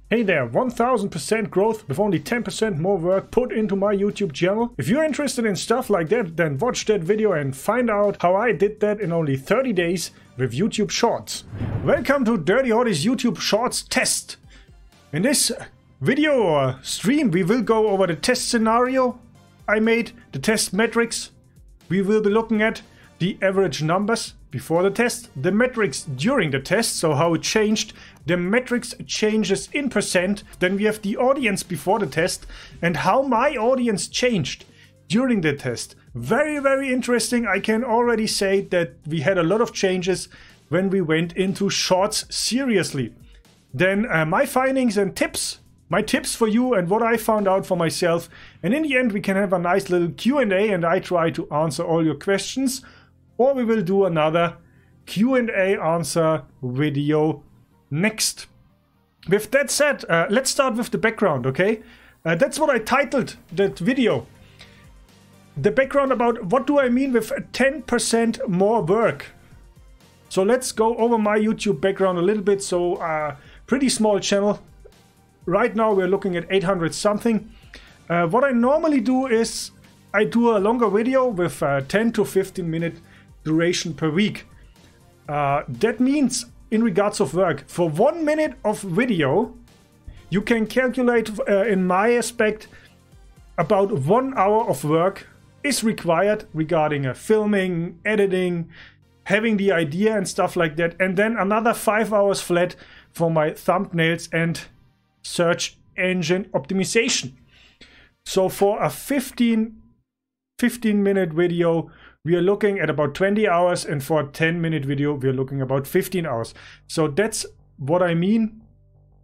Hey there, 1000% growth with only 10% more work put into my YouTube channel. If you're interested in stuff like that, then watch that video and find out how I did that in only 30 days with YouTube Shorts. Welcome to DirtyHotte's YouTube Shorts test. In this video or stream, we will go over the test scenario I made, the test metrics. We will be looking at the average numbers before the test, the metrics during the test, so how it changed, the metrics changes in percent, then we have the audience before the test and how my audience changed during the test. Very, very interesting. I can already say that we had a lot of changes when we went into Shorts seriously. Then my findings and tips, my tips for you and what I found out for myself. And in the end, we can have a nice little Q&A and I try to answer all your questions. Or we will do another Q&A answer video next. With that said, let's start with the background, okay? That's what I titled that video. The background about what do I mean with 10% more work. So let's go over my YouTube background a little bit. So pretty small channel. Right now we're looking at 800 something. What I normally do is I do a longer video with 10 to 15 minute duration per week. That means in regards of work, for 1 minute of video you can calculate in my aspect about 1 hour of work is required regarding filming, editing, having the idea and stuff like that, and then another 5 hours flat for my thumbnails and search engine optimization. So for a 15 minute video we are looking at about 20 hours, and for a 10-minute video we are looking about 15 hours. So that's what I mean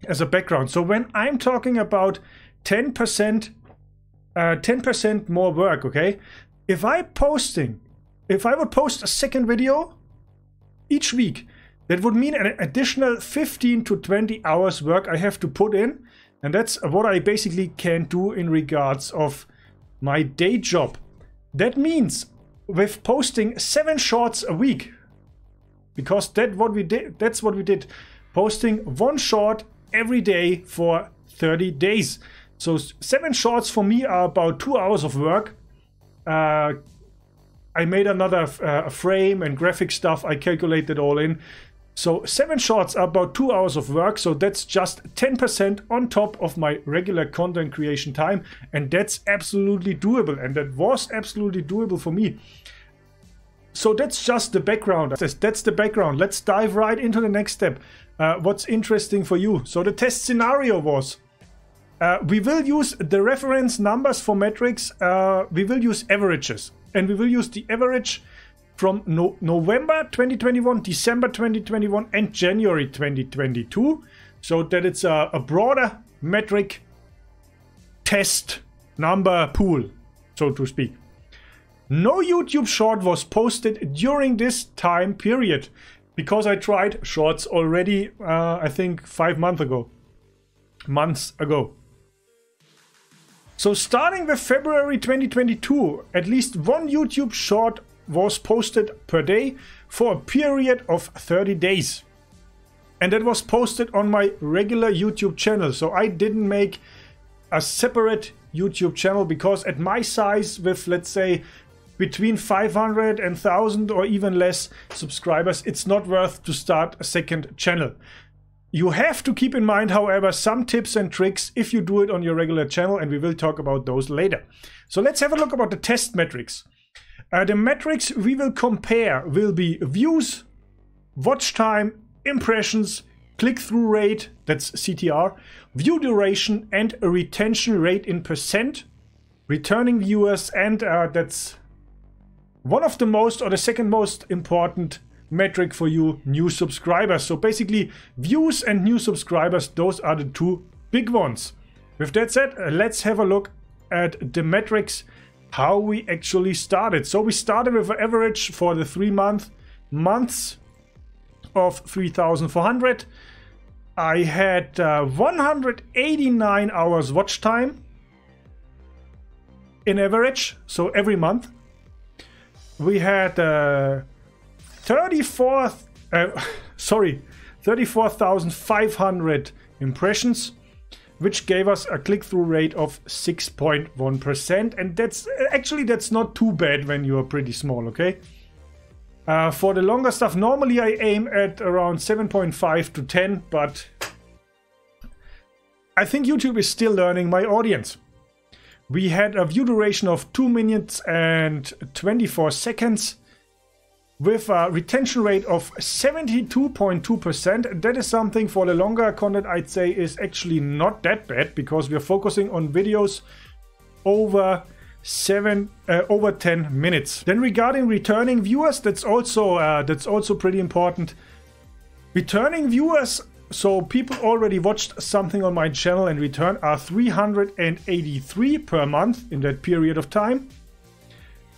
as a background. So when I'm talking about 10% more work, okay, if I would post a second video each week, that would mean an additional 15 to 20 hours work I have to put in, and that's what I basically can do in regards of my day job. That means with posting 7 shorts a week, because that's what we did, posting 1 short every day for 30 days. So 7 shorts for me are about 2 hours of work. I made another frame and graphic stuff. I calculated all in. So 7 shorts are about 2 hours of work. So that's just 10% on top of my regular content creation time. And that's absolutely doable. And that was absolutely doable for me. So that's just the background. That's the background. Let's dive right into the next step. What's interesting for you? So the test scenario was, we will use the reference numbers for metrics. We will use averages. And we will use the average from November 2021, December 2021 and January 2022. So that it's a broader metric test number pool, so to speak. No YouTube short was posted during this time period because I tried shorts already, I think 5 months ago. So starting with February 2022, at least 1 YouTube short was posted per day for a period of 30 days. And that was posted on my regular YouTube channel. So I didn't make a separate YouTube channel because at my size with, let's say, between 500 and 1,000 or even less subscribers, it's not worth to start a second channel. You have to keep in mind, however, some tips and tricks if you do it on your regular channel, and we will talk about those later. So let's have a look about the test metrics. The metrics we will compare will be views, watch time, impressions, click-through rate, that's CTR, view duration, and a retention rate in percent, returning viewers, and that's one of the most, or the second most important metric for you, new subscribers. So basically views and new subscribers, those are the 2 big ones. With that said, let's have a look at the metrics, how we actually started. So we started with an average for the 3 months of 3,400. I had 189 hours watch time in average, so every month. We had 34,500 impressions. which gave us a click-through rate of 6.1%. And that's not too bad when you are pretty small, okay? For the longer stuff, normally I aim at around 7.5 to 10, but I think YouTube is still learning my audience. We had a view duration of 2 minutes and 24 seconds with a retention rate of 72.2%. That is something for the longer content I'd say is actually not that bad, because we're focusing on videos over 10 minutes. Then regarding returning viewers, that's also pretty important. Returning viewers, so people already watched something on my channel and return, are 383 per month in that period of time.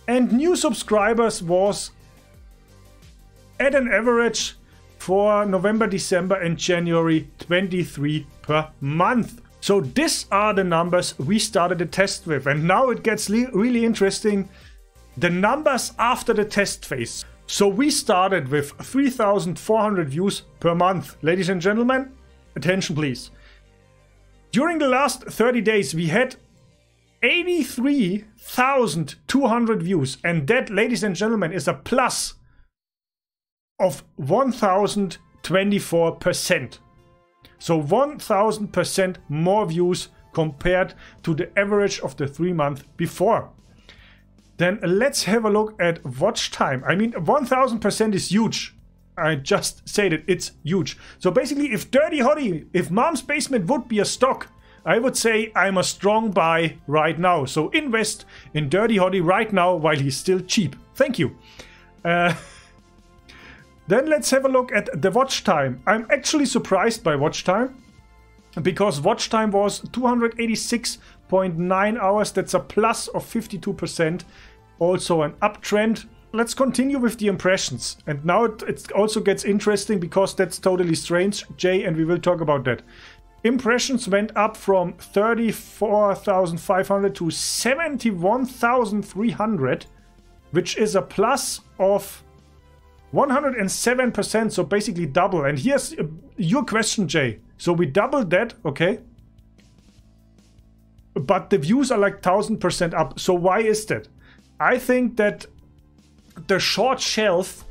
And new subscribers was at an average for November, December and January 23 per month. So these are the numbers we started the test with. And now it gets really interesting. The numbers after the test phase. So we started with 3,400 views per month. Ladies and gentlemen, attention please. During the last 30 days we had 83,200 views. And that, ladies and gentlemen, is a plus of 1,024%. So 1,000% more views compared to the average of the 3 months before. Then let's have a look at watch time. I mean, 1,000% is huge. I just said it, it's huge. So basically, if DirtyHotte, if Mom's Basement would be a stock, I would say I'm a strong buy right now. So invest in DirtyHotte right now while he's still cheap. Thank you. Then let's have a look at the watch time. I'm actually surprised by watch time, because watch time was 286.9 hours. That's a plus of 52%. Also an uptrend. Let's continue with the impressions. And now it also gets interesting, because that's totally strange, Jay, and we will talk about that. Impressions went up from 34,500 to 71,300, which is a plus of 107%, so basically double. And here's your question, Jay. So we doubled that, okay? But the views are like 1,000% up. So why is that? I think that the short shelf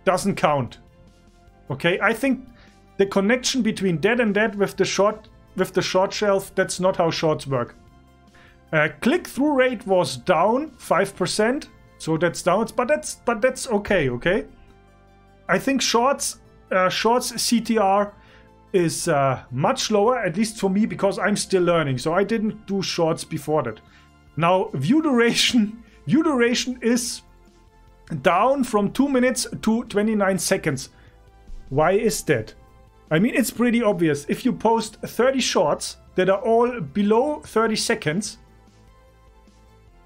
doesn't count. Okay, I think the connection between that and that with the short shelf, that's not how shorts work. Click-through rate was down 5%, so that's down, but that's okay, okay? I think shorts CTR is much lower, at least for me, because I'm still learning. So I didn't do shorts before that. Now view duration is down from 2 minutes to 29 seconds. Why is that? I mean, it's pretty obvious. If you post 30 shorts that are all below 30 seconds,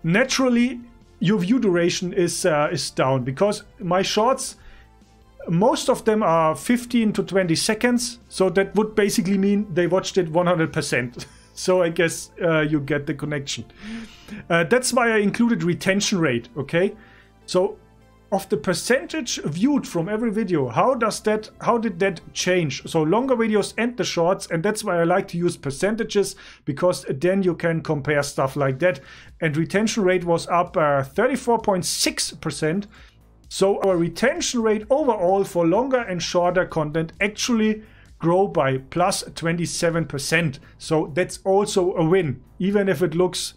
naturally your view duration is down, because my shorts, most of them are 15 to 20 seconds, so that would basically mean they watched it 100%. So I guess you get the connection. That's why I included retention rate, okay? So of the percentage viewed from every video, how did that change? So longer videos and the shorts, and that's why I like to use percentages, because then you can compare stuff like that. And retention rate was up 34.6%. So our retention rate overall for longer and shorter content actually grow by plus 27%. So that's also a win, even if it looks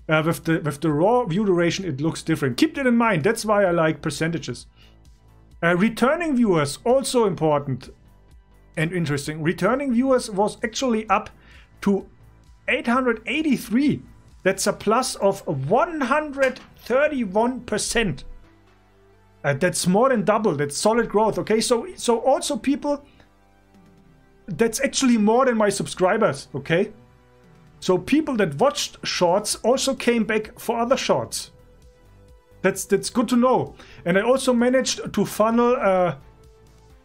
with the raw view duration, it looks different. Keep that in mind. That's why I like percentages. Returning viewers, also important and interesting. Returning viewers was actually up to 883. That's a plus of 131%. That's more than double. That's solid growth. Okay, so also people, that's actually more than my subscribers. Okay, so people that watched shorts also came back for other shorts. That's good to know. And I also managed to funnel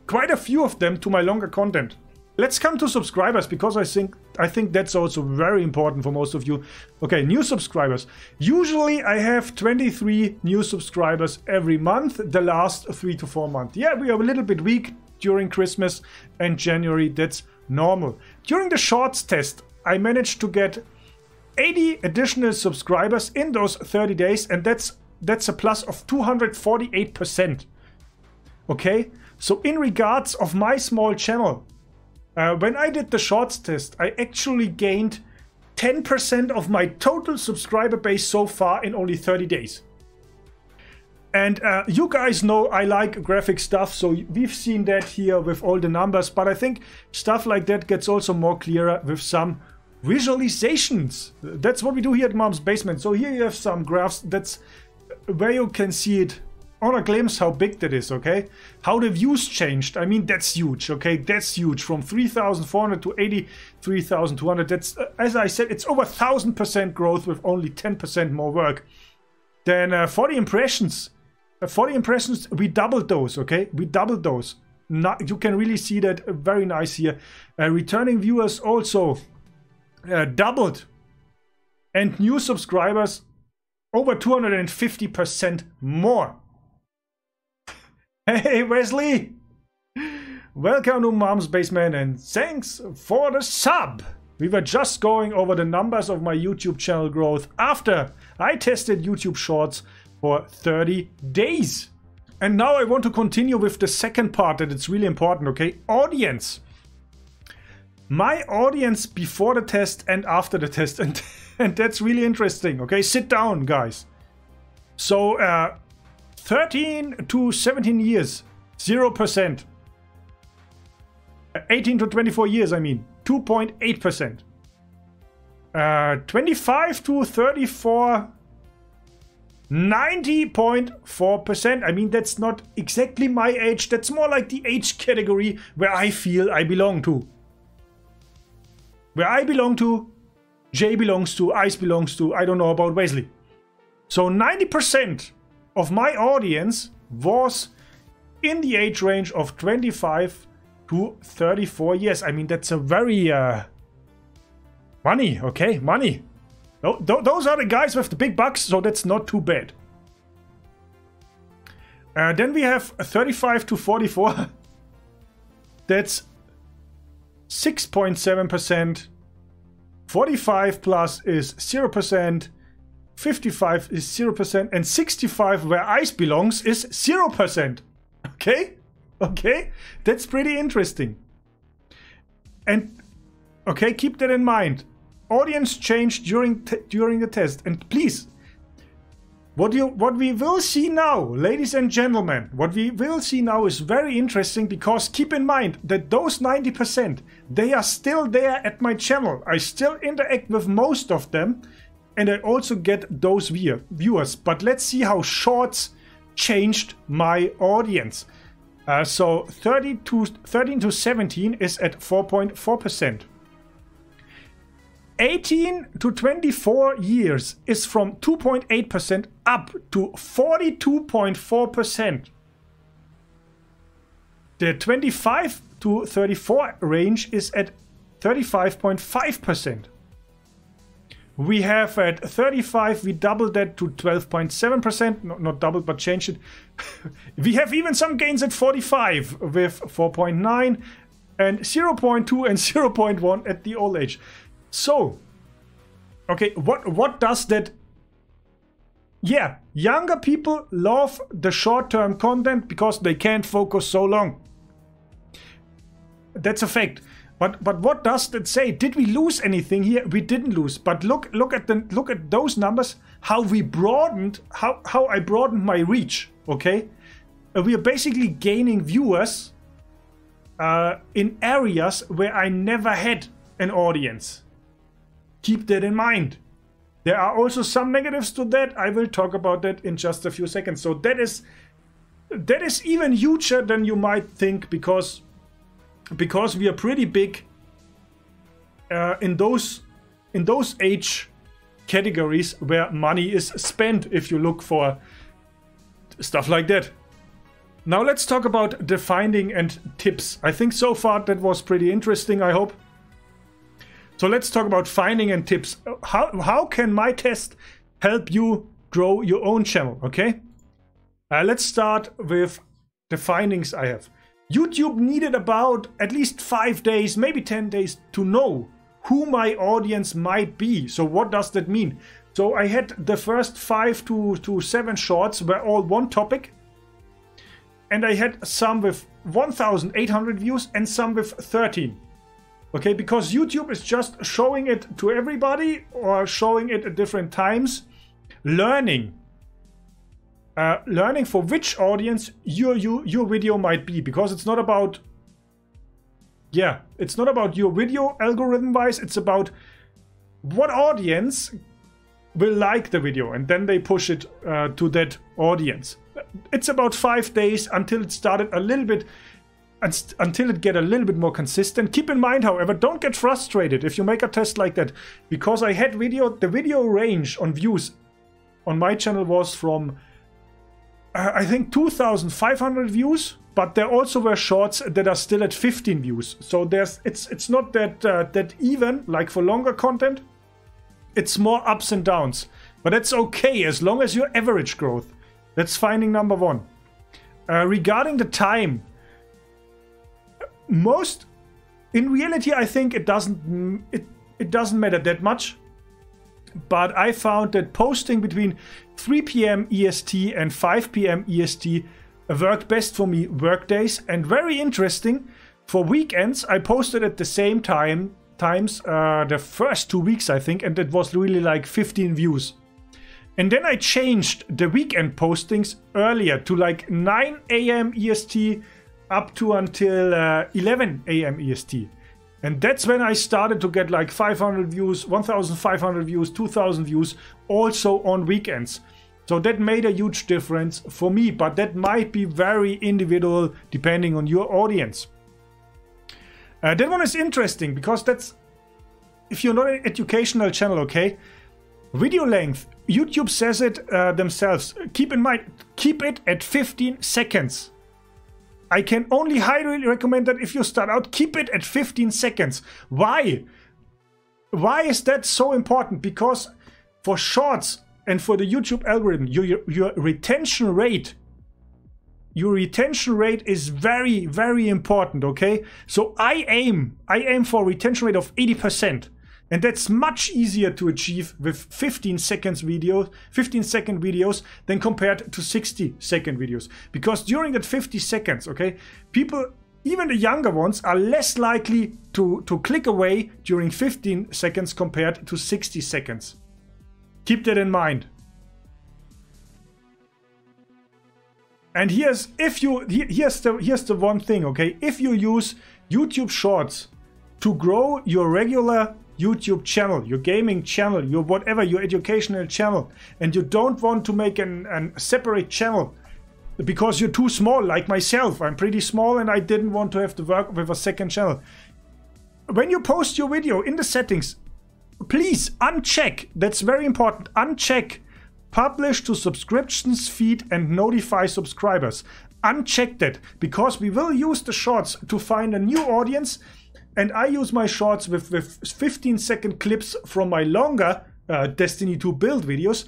quite a few of them to my longer content. Let's come to subscribers, because I think that's also very important for most of you. Okay, new subscribers. Usually I have 23 new subscribers every month, the last 3 to 4 months. Yeah, we are a little bit weak during Christmas and January. That's normal. During the shorts test, I managed to get 80 additional subscribers in those 30 days, and that's a plus of 248%. Okay, so in regards of my small channel, when I did the shorts test, I actually gained 10% of my total subscriber base so far in only 30 days. And you guys know I like graphic stuff, so we've seen that here with all the numbers, but I think stuff like that gets also more clearer with some visualizations. That's what we do here at Mom's Basement. So here you have some graphs. That's where you can see it on a glimpse how big that is, okay? How the views changed. I mean, that's huge, okay? That's huge. From 3,400 to 83,200. That's, as I said, it's over 1,000% growth with only 10% more work. Then 40 impressions. 40 impressions, we doubled those, okay? We doubled those. You can really see that very nice here. Returning viewers also doubled. And new subscribers over 250% more. Hey Wesley! Welcome to Mom's Basement and thanks for the sub! We were just going over the numbers of my YouTube channel growth after I tested YouTube Shorts for 30 days. And now I want to continue with the second part that it's really important, okay? Audience. My audience before the test and after the test, and that's really interesting, okay? Sit down, guys. So, 13 to 17 years, 0%. 18 to 24 years, I mean, 2.8%. 25 to 34, 90.4%. I mean, that's not exactly my age. That's more like the age category where I feel I belong to. Where I belong to, Jay belongs to, Ice belongs to, I don't know about Wesley. So 90% of my audience was in the age range of 25 to 34 years. I mean, that's a very money, okay? Money. Those are the guys with the big bucks, so that's not too bad. Then we have 35 to 44. That's 6.7%. 45 plus is 0%. 55 is 0%. And 65, where Ice belongs, is 0%. Okay? Okay? That's pretty interesting. And, okay, keep that in mind. Audience changed during the test. And please, what we will see now, ladies and gentlemen, what we will see now is very interesting, because keep in mind that those 90%, they are still there at my channel. I still interact with most of them, and I also get those viewers. But let's see how Shorts changed my audience. So 13 to 17 is at 4.4%. 18 to 24 years is from 2.8% up to 42.4%. The 25 to 34 range is at 35.5%. We have at 35, we doubled that to 12.7%. Not doubled, but changed it. We have even some gains at 45 with 4.9 and 0.2 and 0.1 at the old age. So, okay, what does that... Yeah, younger people love the short-term content because they can't focus so long. That's a fact. But what does that say? Did we lose anything here? We didn't lose. But look at those numbers. How we broadened, how I broadened my reach. Okay, we are basically gaining viewers in areas where I never had an audience. Keep that in mind. There are also some negatives to that. I will talk about that in just a few seconds. So that is even huger than you might think, because we are pretty big in those age categories where money is spent, if you look for stuff like that. Now let's talk about the finding and tips. I think so far that was pretty interesting, I hope. So let's talk about finding and tips. How can my test help you grow your own channel, okay? Let's start with the findings I have. YouTube needed about at least 5 days, maybe 10 days to know who my audience might be. So what does that mean? So I had the first 5 to 7 shorts were all one topic. And I had some with 1,800 views and some with 13. Okay, because YouTube is just showing it to everybody or showing it at different times. Learning for which audience your video might be. Because it's not about... Yeah, it's not about your video algorithm-wise. It's about what audience will like the video. And then they push it to that audience. It's about 5 days until it started a little bit, until it get a little bit more consistent. Keep in mind, however, don't get frustrated if you make a test like that, because I had the video range on views on my channel was from I think 2,500 views, but there also were shorts that are still at 15 views. So it's not that even like for longer content. It's more ups and downs, but that's okay as long as your average growth. That's finding number one. Regarding the time, in reality, I think it doesn't matter that much. But I found that posting between 3 p.m. EST and 5 p.m. EST worked best for me workdays, and very interesting for weekends. I posted at the same times the first 2 weeks, I think, and it was really like 15 views. And then I changed the weekend postings earlier to like 9 a.m. EST up to until 11 a.m. EST. And that's when I started to get like 500 views, 1,500 views, 2,000 views also on weekends. So that made a huge difference for me, but that might be very individual depending on your audience. That one is interesting because that's, if you're not an educational channel, okay? Video length, YouTube says it themselves. Keep in mind, keep it at 15 seconds. I can only highly recommend that if you start out, keep it at 15 seconds. Why? Why is that so important? Because for shorts and for the YouTube algorithm, your retention rate is very, very important, okay? So I aim for a retention rate of 80%. And that's much easier to achieve with 15-second videos than compared to 60-second videos. Because during that 50 seconds, okay, people, even the younger ones, are less likely to click away during 15 seconds compared to 60 seconds. Keep that in mind. And here's the one thing, okay? If you use YouTube Shorts to grow your regular YouTube channel, your gaming channel, your whatever, your educational channel, and you don't want to make a separate channel because you're too small, like myself. I'm pretty small and I didn't want to have to work with a second channel. When you post your video in the settings, please uncheck, that's very important, uncheck publish to subscriptions feed and notify subscribers. Uncheck that, because we will use the shorts to find a new audience. And I use my shorts with 15-second clips from my longer Destiny 2 build videos.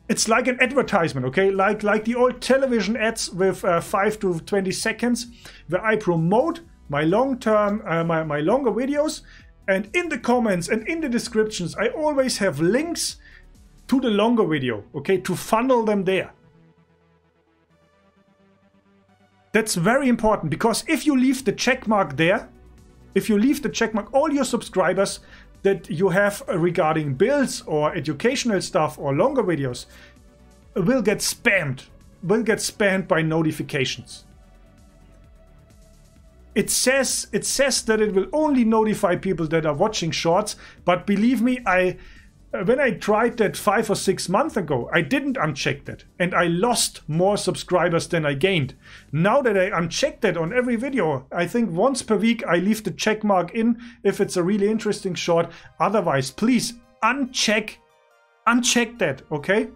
It's like an advertisement, okay? Like the old television ads with 5 to 20 seconds, where I promote my long-term, my longer videos. And in the comments and in the descriptions, I always have links to the longer video, okay? To funnel them there. That's very important, because if you leave the check mark there, if you leave the check mark, all your subscribers that you have regarding builds or educational stuff or longer videos will get spammed by notifications. It says that it will only notify people that are watching shorts, but believe me, when I tried that 5 or 6 months ago, I didn't uncheck that, and I lost more subscribers than I gained. Now that I uncheck that on every video, I think once per week I leave the check mark in if it's a really interesting short. Otherwise, please uncheck that, okay?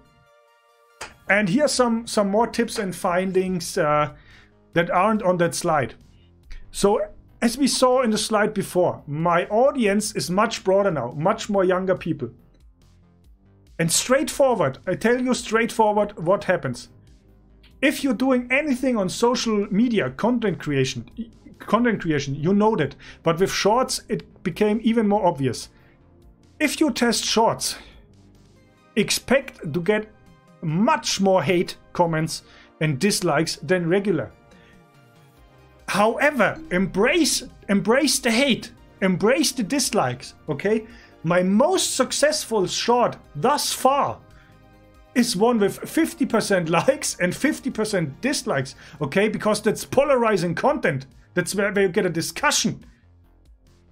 And here's some more tips and findings that aren't on that slide. So as we saw in the slide before, my audience is much broader now, much more younger people. And straightforward, I tell you straightforward what happens. If you're doing anything on social media, content creation, you know that. But with shorts, it became even more obvious. If you test shorts, expect to get much more hate comments and dislikes than regular. However, embrace the hate, embrace the dislikes, okay? My most successful short thus far is one with 50% likes and 50% dislikes, okay? Because that's polarizing content. That's where you get a discussion,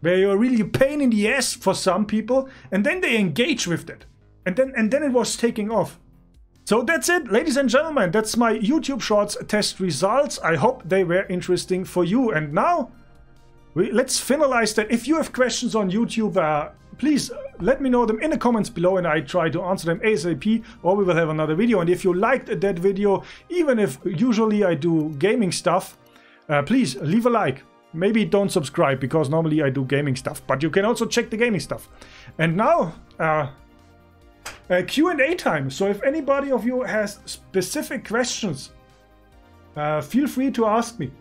where you're really a pain in the ass for some people, and then they engage with that. And then it was taking off. So that's it, ladies and gentlemen. That's my YouTube Shorts test results. I hope they were interesting for you. And now, let's finalize that. If you have questions on YouTube, please let me know them in the comments below and I try to answer them ASAP, or we will have another video. And if you liked that video, even if usually I do gaming stuff, please leave a like. Maybe don't subscribe because normally I do gaming stuff, but you can also check the gaming stuff. And now, Q&A time. So if anybody of you has specific questions, feel free to ask me.